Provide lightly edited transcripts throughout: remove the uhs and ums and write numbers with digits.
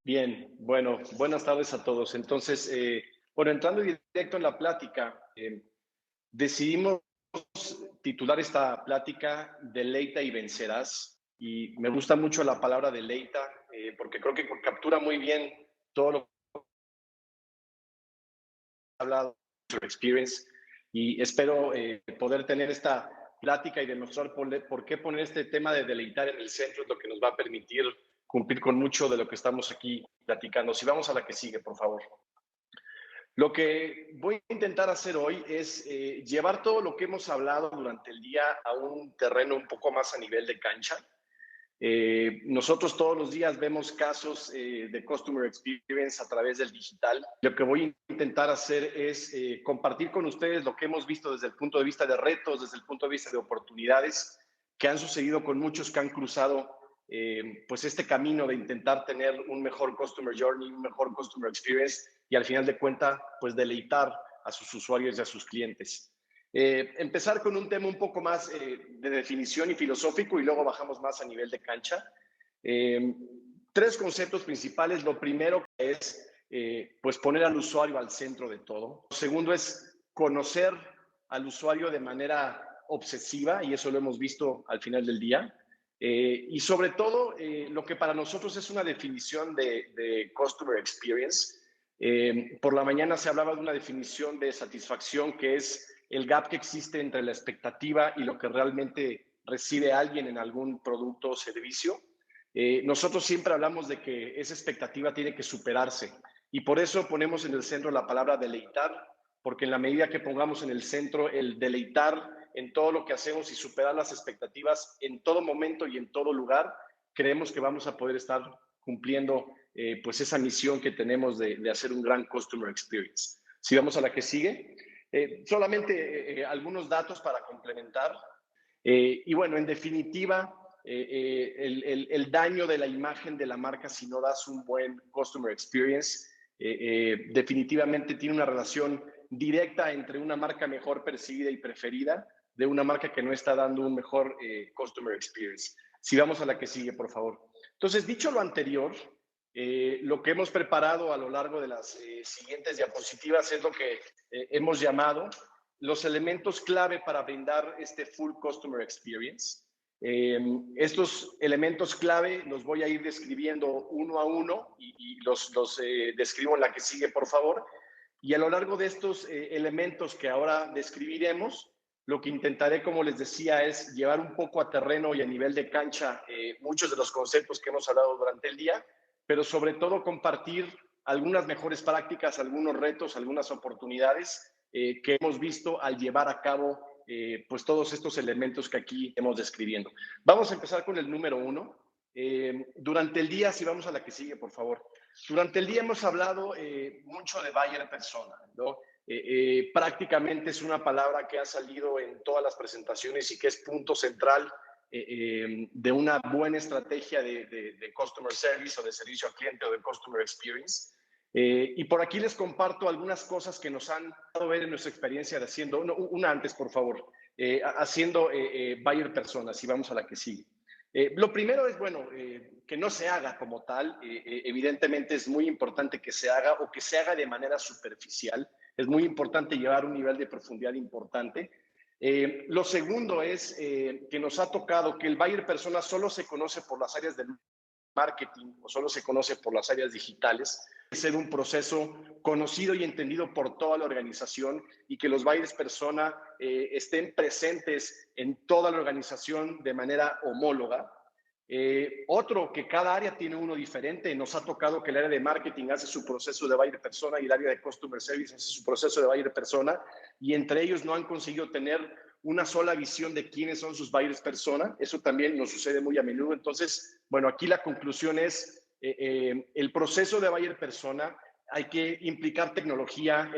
Bien, bueno, buenas tardes a todos. Entonces, bueno, entrando directo en la plática, decidimos titular esta plática Deleita y vencerás. Y me gusta mucho la palabra deleita porque creo que captura muy bien todo lo que ha hablado sobre experience y espero poder tener esta plática y demostrar por qué poner este tema de deleitar en el centro es lo que nos va a permitir cumplir con mucho de lo que estamos aquí platicando. Si vamos a la que sigue, por favor. Lo que voy a intentar hacer hoy es llevar todo lo que hemos hablado durante el día a un terreno un poco más a nivel de cancha. Nosotros todos los días vemos casos de Customer Experience a través del digital. Lo que voy a intentar hacer es compartir con ustedes lo que hemos visto desde el punto de vista de retos, desde el punto de vista de oportunidades que han sucedido con muchos que han cruzado pues este camino de intentar tener un mejor Customer Journey, un mejor Customer Experience y al final de cuentas pues deleitar a sus usuarios y a sus clientes. Empezar con un tema un poco más de definición y filosófico y luego bajamos más a nivel de cancha. Tres conceptos principales. Lo primero es pues poner al usuario al centro de todo. Lo segundo es conocer al usuario de manera obsesiva y eso lo hemos visto al final del día. Y sobre todo, lo que para nosotros es una definición de Customer Experience. Por la mañana se hablaba de una definición de satisfacción que es el gap que existe entre la expectativa y lo que realmente recibe alguien en algún producto o servicio. Nosotros siempre hablamos de que esa expectativa tiene que superarse y por eso ponemos en el centro la palabra deleitar, porque en la medida que pongamos en el centro el deleitar en todo lo que hacemos y superar las expectativas en todo momento y en todo lugar, creemos que vamos a poder estar cumpliendo pues esa misión que tenemos de hacer un gran customer experience. Si vamos a la que sigue, solamente algunos datos para complementar. Y bueno, en definitiva, el daño de la imagen de la marca si no das un buen customer experience, definitivamente tiene una relación directa entre una marca mejor percibida y preferida de una marca que no está dando un mejor customer experience. Si vamos a la que sigue, por favor. Entonces, dicho lo anterior, lo que hemos preparado a lo largo de las siguientes diapositivas es lo que hemos llamado los elementos clave para brindar este full customer experience. Estos elementos clave los voy a ir describiendo uno a uno y los describo en la que sigue, por favor. Y a lo largo de estos elementos que ahora describiremos, lo que intentaré, como les decía, es llevar un poco a terreno y a nivel de cancha muchos de los conceptos que hemos hablado durante el día, pero sobre todo compartir algunas mejores prácticas, algunos retos, algunas oportunidades que hemos visto al llevar a cabo pues todos estos elementos que aquí hemos describiendo. Vamos a empezar con el número uno. Durante el día, si vamos a la que sigue, por favor. Durante el día hemos hablado mucho de buyer persona, ¿no? Prácticamente es una palabra que ha salido en todas las presentaciones y que es punto central de una buena estrategia de customer service o de servicio al cliente o de customer experience. Y por aquí les comparto algunas cosas que nos han dado ver en nuestra experiencia de haciendo, no, una antes, por favor, haciendo buyer personas, si vamos a la que sigue. Lo primero es, bueno, que no se haga como tal. Evidentemente es muy importante que se haga o que se haga de manera superficial. Es muy importante llevar un nivel de profundidad importante. Lo segundo es que nos ha tocado que el buyer persona solo se conoce por las áreas del marketing o solo se conoce por las áreas digitales. Ser un proceso conocido y entendido por toda la organización y que los buyers persona estén presentes en toda la organización de manera homóloga. Otro, que cada área tiene uno diferente. Nos ha tocado que el área de marketing hace su proceso de buyer persona y el área de customer service hace su proceso de buyer persona y entre ellos no han conseguido tener una sola visión de quiénes son sus buyers persona. Eso también nos sucede muy a menudo. Entonces, bueno, aquí la conclusión es el proceso de buyer persona. Hay que implicar tecnología.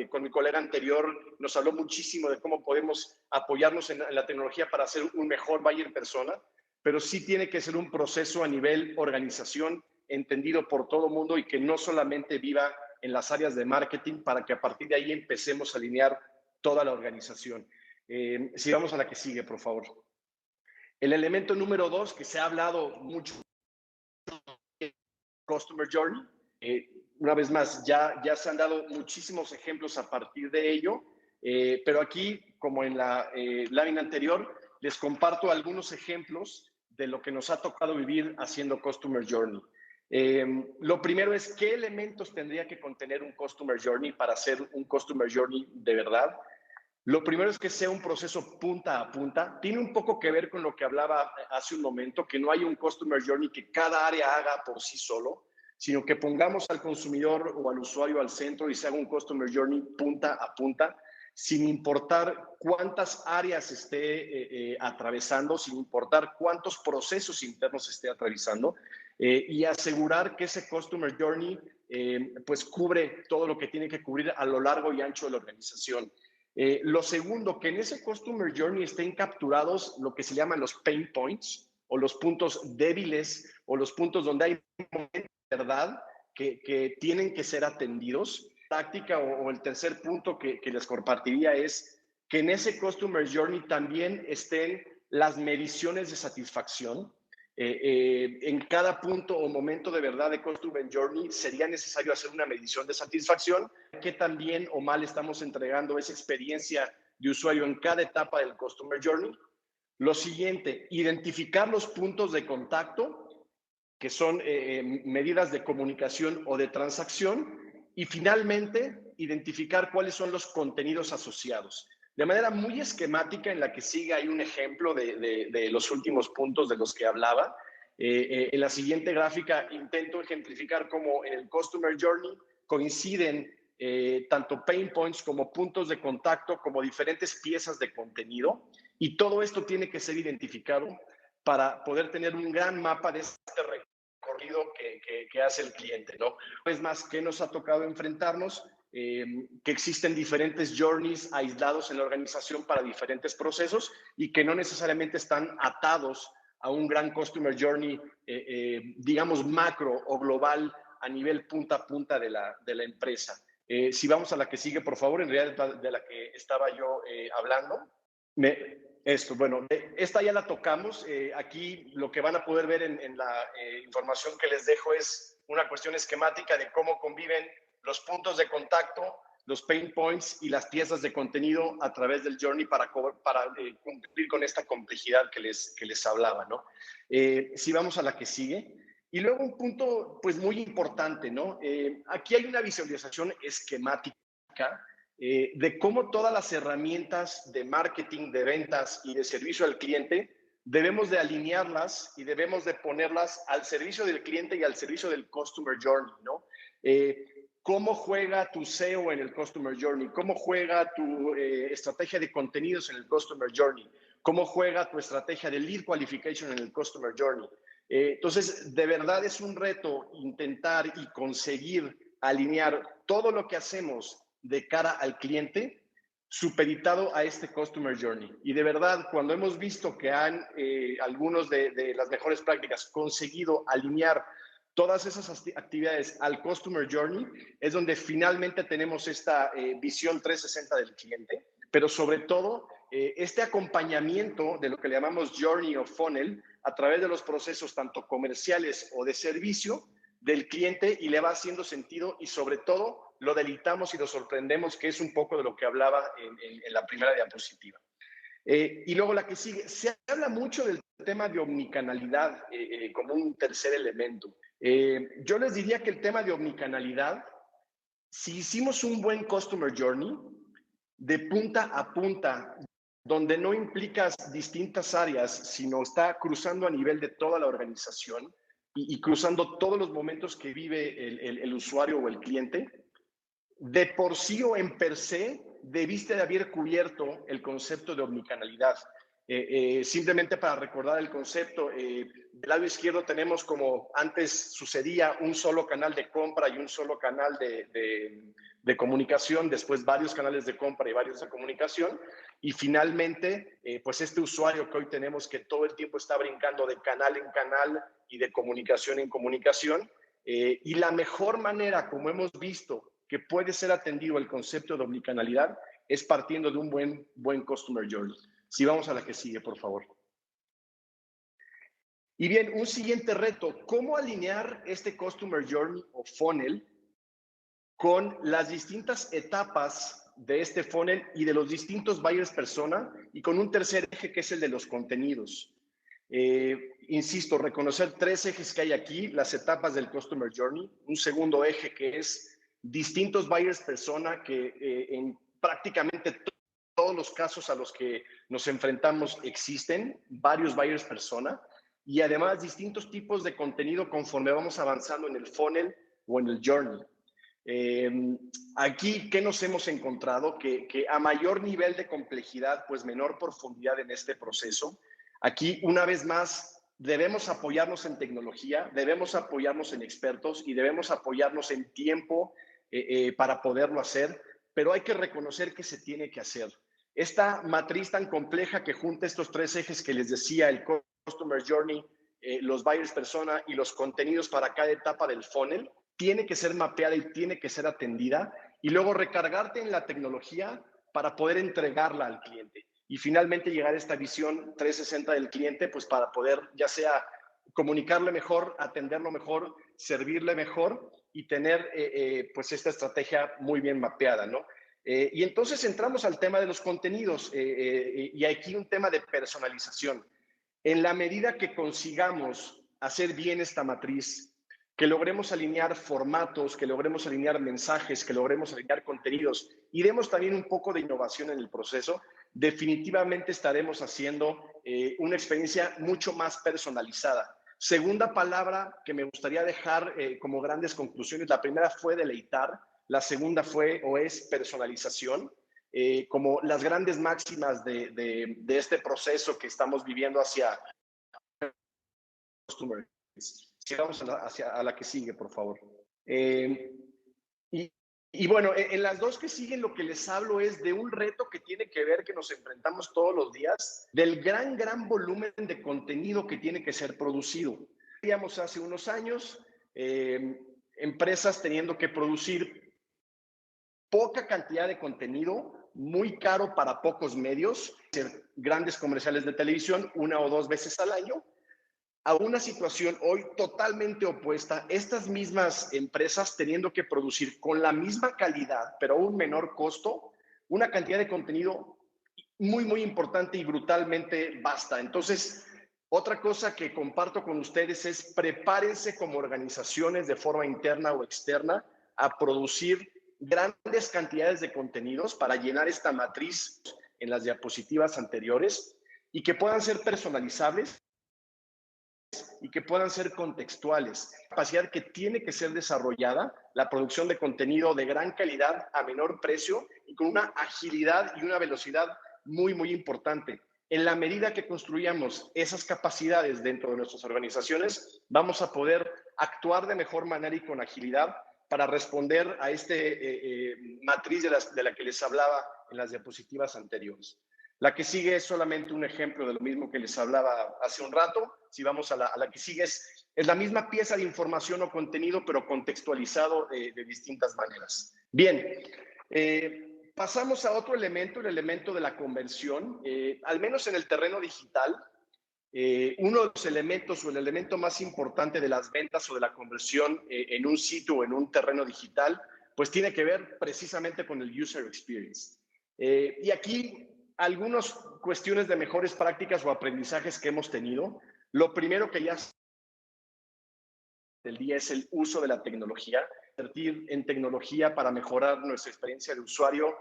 Con mi colega anterior nos habló muchísimo de cómo podemos apoyarnos en la tecnología para hacer un mejor buyer persona, pero sí tiene que ser un proceso a nivel organización entendido por todo el mundo y que no solamente viva en las áreas de marketing para que a partir de ahí empecemos a alinear toda la organización. Si vamos a la que sigue, por favor. El elemento número 2 que se ha hablado mucho Customer Journey. Una vez más, ya se han dado muchísimos ejemplos a partir de ello, pero aquí, como en la lámina anterior, les comparto algunos ejemplos de lo que nos ha tocado vivir haciendo Customer Journey. Lo primero es, ¿qué elementos tendría que contener un Customer Journey para hacer un Customer Journey de verdad? Lo primero es que sea un proceso punta a punta. Tiene un poco que ver con lo que hablaba hace un momento, que no hay un Customer Journey que cada área haga por sí solo, sino que pongamos al consumidor o al usuario al centro y se haga un Customer Journey punta a punta, sin importar cuántas áreas esté atravesando, sin importar cuántos procesos internos esté atravesando, y asegurar que ese Customer Journey pues cubre todo lo que tiene que cubrir a lo largo y ancho de la organización. Lo segundo, que en ese Customer Journey estén capturados lo que se llaman los pain points o los puntos débiles o los puntos donde hay verdad que tienen que ser atendidos. Táctica o el tercer punto que les compartiría es que en ese Customer Journey también estén las mediciones de satisfacción. En cada punto o momento de verdad de Customer Journey sería necesario hacer una medición de satisfacción, que tan bien o mal estamos entregando esa experiencia de usuario en cada etapa del Customer Journey. Lo siguiente, identificar los puntos de contacto, que son medidas de comunicación o de transacción, y finalmente identificar cuáles son los contenidos asociados. De manera muy esquemática, en la que sigue hay un ejemplo de los últimos puntos de los que hablaba. En la siguiente gráfica intento ejemplificar cómo en el Customer Journey coinciden tanto pain points como puntos de contacto, como diferentes piezas de contenido, y todo esto tiene que ser identificado para poder tener un gran mapa de este recorrido que hace el cliente, ¿no? Es más, ¿qué nos ha tocado enfrentarnos? Que existen diferentes journeys aislados en la organización para diferentes procesos y que no necesariamente están atados a un gran customer journey, digamos, macro o global a nivel punta a punta de la empresa. Si vamos a la que sigue, por favor, en realidad de la que estaba yo hablando. Bueno, esta ya la tocamos. Aquí lo que van a poder ver en la información que les dejo es una cuestión esquemática de cómo conviven los puntos de contacto, los pain points y las piezas de contenido a través del journey para cumplir con esta complejidad que les hablaba, ¿no? Si vamos a la que sigue. Y luego un punto, pues, muy importante, ¿no? Aquí hay una visualización esquemática de cómo todas las herramientas de marketing, de ventas y de servicio al cliente debemos de alinearlas y debemos de ponerlas al servicio del cliente y al servicio del Customer Journey, ¿no? ¿Cómo juega tu SEO en el Customer Journey? ¿Cómo juega tu estrategia de contenidos en el Customer Journey? ¿Cómo juega tu estrategia de lead qualification en el Customer Journey? Entonces, de verdad es un reto intentar y conseguir alinear todo lo que hacemos de cara al cliente supeditado a este Customer Journey. Y de verdad, cuando hemos visto que han algunos de las mejores prácticas conseguido alinear todas esas actividades al Customer Journey, es donde finalmente tenemos esta visión 360 del cliente, pero sobre todo este acompañamiento de lo que le llamamos Journey o Funnel a través de los procesos tanto comerciales o de servicio del cliente, y le va haciendo sentido y sobre todo lo deleitamos y lo sorprendemos, que es un poco de lo que hablaba en la primera diapositiva. Y luego la que sigue, se habla mucho del tema de omnicanalidad como un tercer elemento. Yo les diría que el tema de omnicanalidad, si hicimos un buen Customer Journey de punta a punta, donde no implicas distintas áreas, sino está cruzando a nivel de toda la organización y cruzando todos los momentos que vive el usuario o el cliente, de por sí o en per se debiste de haber cubierto el concepto de omnicanalidad. Simplemente para recordar el concepto, del lado izquierdo tenemos, como antes sucedía, un solo canal de compra y un solo canal de comunicación, después varios canales de compra y varios de comunicación, y finalmente, pues este usuario que hoy tenemos, que todo el tiempo está brincando de canal en canal y de comunicación en comunicación, y la mejor manera, como hemos visto, que puede ser atendido el concepto de omnicanalidad es partiendo de un buen Customer Journey. Si vamos a la que sigue, por favor. Y bien, un siguiente reto, ¿cómo alinear este Customer Journey o funnel con las distintas etapas de este funnel y de los distintos buyers persona y con un tercer eje que es el de los contenidos? Insisto, reconocer tres ejes que hay aquí, las etapas del Customer Journey, un segundo eje que es distintos buyers persona que en prácticamente todos los casos a los que nos enfrentamos existen varios buyers persona y además distintos tipos de contenido conforme vamos avanzando en el funnel o en el journey. Aquí, ¿qué nos hemos encontrado? Que a mayor nivel de complejidad, pues menor profundidad en este proceso. Aquí, una vez más, debemos apoyarnos en tecnología, debemos apoyarnos en expertos y debemos apoyarnos en tiempo para poderlo hacer, pero hay que reconocer que se tiene que hacer. Esta matriz tan compleja que junta estos tres ejes que les decía, el Customer Journey, los buyers persona y los contenidos para cada etapa del funnel, tiene que ser mapeada y tiene que ser atendida y luego recargarte en la tecnología para poder entregarla al cliente y finalmente llegar a esta visión 360 del cliente, pues para poder ya sea comunicarle mejor, atenderlo mejor, servirle mejor y tener pues esta estrategia muy bien mapeada, ¿no? Y entonces entramos al tema de los contenidos y aquí un tema de personalización. En la medida que consigamos hacer bien esta matriz, que logremos alinear formatos, que logremos alinear mensajes, que logremos alinear contenidos y demos también un poco de innovación en el proceso, definitivamente estaremos haciendo una experiencia mucho más personalizada. Segunda palabra que me gustaría dejar como grandes conclusiones, la primera fue deleitar, la segunda fue o es personalización. Como las grandes máximas de este proceso que estamos viviendo hacia customer. Si vamos a la que sigue, por favor. Y, y bueno, en las dos que siguen lo que les hablo es de un reto que tiene que ver que nos enfrentamos todos los días, del gran volumen de contenido que tiene que ser producido. Veíamos hace unos años empresas teniendo que producir poca cantidad de contenido, muy caro para pocos medios, grandes comerciales de televisión una o dos veces al año, a una situación hoy totalmente opuesta, estas mismas empresas teniendo que producir con la misma calidad, pero a un menor costo, una cantidad de contenido muy importante y brutalmente vasta. Entonces, otra cosa que comparto con ustedes es prepárense como organizaciones de forma interna o externa a producir grandes cantidades de contenidos para llenar esta matriz en las diapositivas anteriores y que puedan ser personalizables y que puedan ser contextuales. Capacidad que tiene que ser desarrollada, la producción de contenido de gran calidad a menor precio y con una agilidad y una velocidad muy importante. En la medida que construyamos esas capacidades dentro de nuestras organizaciones, vamos a poder actuar de mejor manera y con agilidad para responder a matriz de la que les hablaba en las diapositivas anteriores. La que sigue es solamente un ejemplo de lo mismo que les hablaba hace un rato. Si vamos a la que sigue, es la misma pieza de información o contenido, pero contextualizado de distintas maneras. Bien, pasamos a otro elemento, el elemento de la conversión. Al menos en el terreno digital, uno de los elementos o el elemento más importante de las ventas o de la conversión en un sitio o en un terreno digital, pues tiene que ver precisamente con el user experience. Y aquí algunas cuestiones de mejores prácticas o aprendizajes que hemos tenido. Lo primero que ya del día es el uso de la tecnología. Invertir en tecnología para mejorar nuestra experiencia de usuario.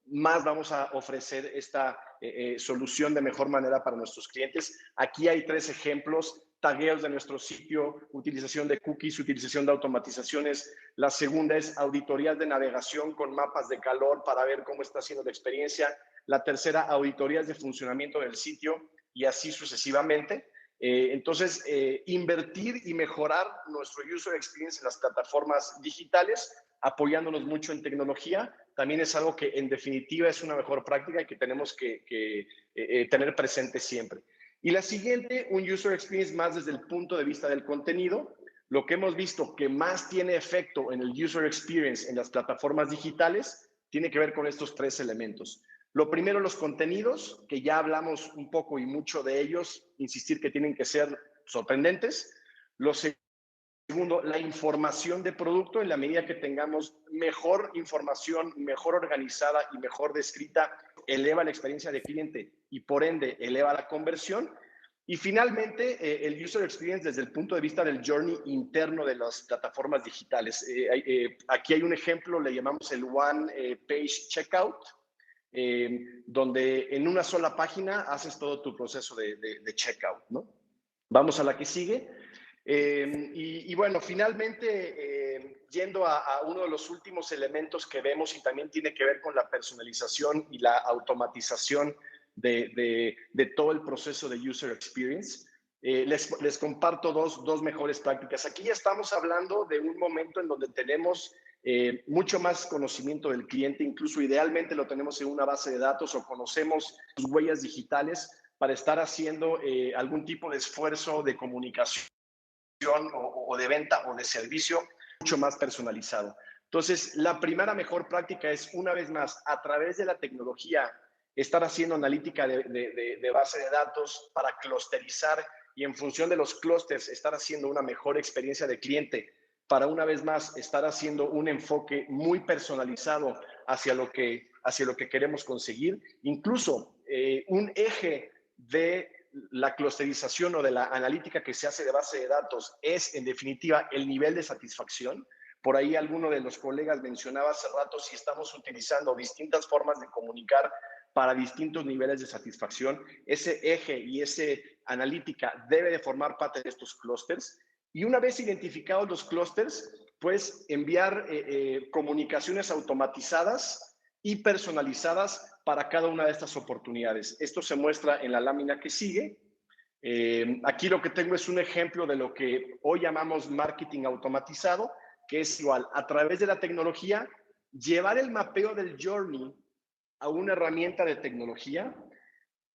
Más vamos a ofrecer esta solución de mejor manera para nuestros clientes. Aquí hay tres ejemplos: tagueos de nuestro sitio, utilización de cookies, utilización de automatizaciones. La segunda es auditorías de navegación con mapas de calor para ver cómo está siendo la experiencia. La tercera, auditorías de funcionamiento del sitio y así sucesivamente. Entonces, invertir y mejorar nuestro user experience en las plataformas digitales, apoyándonos mucho en tecnología, también es algo que en definitiva es una mejor práctica y que tenemos que tener presente siempre. Y la siguiente, un user experience más desde el punto de vista del contenido. Lo que hemos visto que más tiene efecto en el user experience en las plataformas digitales tiene que ver con estos tres elementos. Lo primero, los contenidos, que ya hablamos un poco y mucho de ellos, insistir que tienen que ser sorprendentes. Lo segundo, la información de producto. En la medida que tengamos mejor información, mejor organizada y mejor descrita, eleva la experiencia de cliente y por ende eleva la conversión. Y finalmente, el user experience desde el punto de vista del journey interno de las plataformas digitales. Aquí hay un ejemplo, le llamamos el One Page Checkout, donde en una sola página haces todo tu proceso de checkout, ¿no? Vamos a la que sigue. Y bueno, finalmente, yendo a uno de los últimos elementos que vemos y también tiene que ver con la personalización y la automatización de todo el proceso de user experience, les comparto dos mejores prácticas. Aquí ya estamos hablando de un momento en donde tenemos mucho más conocimiento del cliente, incluso idealmente lo tenemos en una base de datos o conocemos sus huellas digitales para estar haciendo algún tipo de esfuerzo de comunicación o de venta o de servicio mucho más personalizado. Entonces, la primera mejor práctica es, una vez más, a través de la tecnología, estar haciendo analítica de base de datos para clusterizar y en función de los clústeres estar haciendo una mejor experiencia de cliente para, una vez más, estar haciendo un enfoque muy personalizado hacia lo que queremos conseguir. Incluso un eje de la clusterización o de la analítica que se hace de base de datos es, en definitiva, el nivel de satisfacción. Por ahí alguno de los colegas mencionaba hace rato si estamos utilizando distintas formas de comunicar para distintos niveles de satisfacción. Ese eje y ese analítica debe de formar parte de estos clústeres. Y una vez identificados los clústeres, pues enviar comunicaciones automatizadas y personalizadas para cada una de estas oportunidades. Esto se muestra en la lámina que sigue. Aquí lo que tengo es un ejemplo de lo que hoy llamamos marketing automatizado, que es igual, a través de la tecnología, llevar el mapeo del journey a una herramienta de tecnología,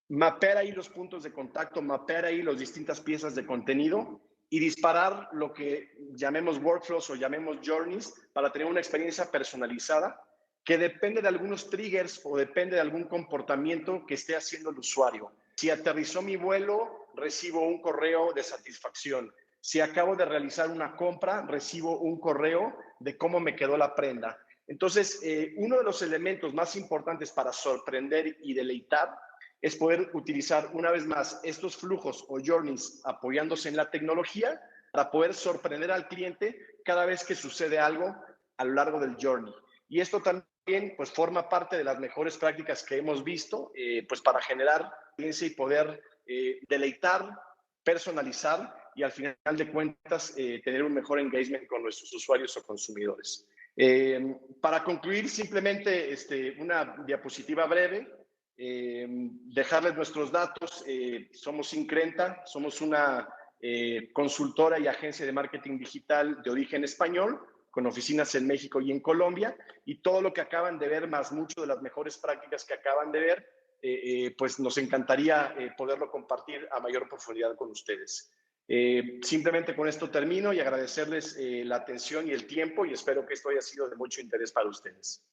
mapear ahí los puntos de contacto, mapear ahí las distintas piezas de contenido y disparar lo que llamemos workflows o llamemos journeys para tener una experiencia personalizada que depende de algunos triggers o depende de algún comportamiento que esté haciendo el usuario. Si aterrizó mi vuelo, recibo un correo de satisfacción. Si acabo de realizar una compra, recibo un correo de cómo me quedó la prenda. Entonces, uno de los elementos más importantes para sorprender y deleitar es poder utilizar una vez más estos flujos o journeys apoyándose en la tecnología para poder sorprender al cliente cada vez que sucede algo a lo largo del journey. Y esto también pues forma parte de las mejores prácticas que hemos visto pues para generar experiencia y poder deleitar, personalizar y al final de cuentas tener un mejor engagement con nuestros usuarios o consumidores. Para concluir, simplemente una diapositiva breve, dejarles nuestros datos. Somos Increnta, somos una consultora y agencia de marketing digital de origen español, con oficinas en México y en Colombia, y todo lo que acaban de ver, más mucho de las mejores prácticas que acaban de ver, pues nos encantaría poderlo compartir a mayor profundidad con ustedes. Simplemente con esto termino y agradecerles la atención y el tiempo y espero que esto haya sido de mucho interés para ustedes.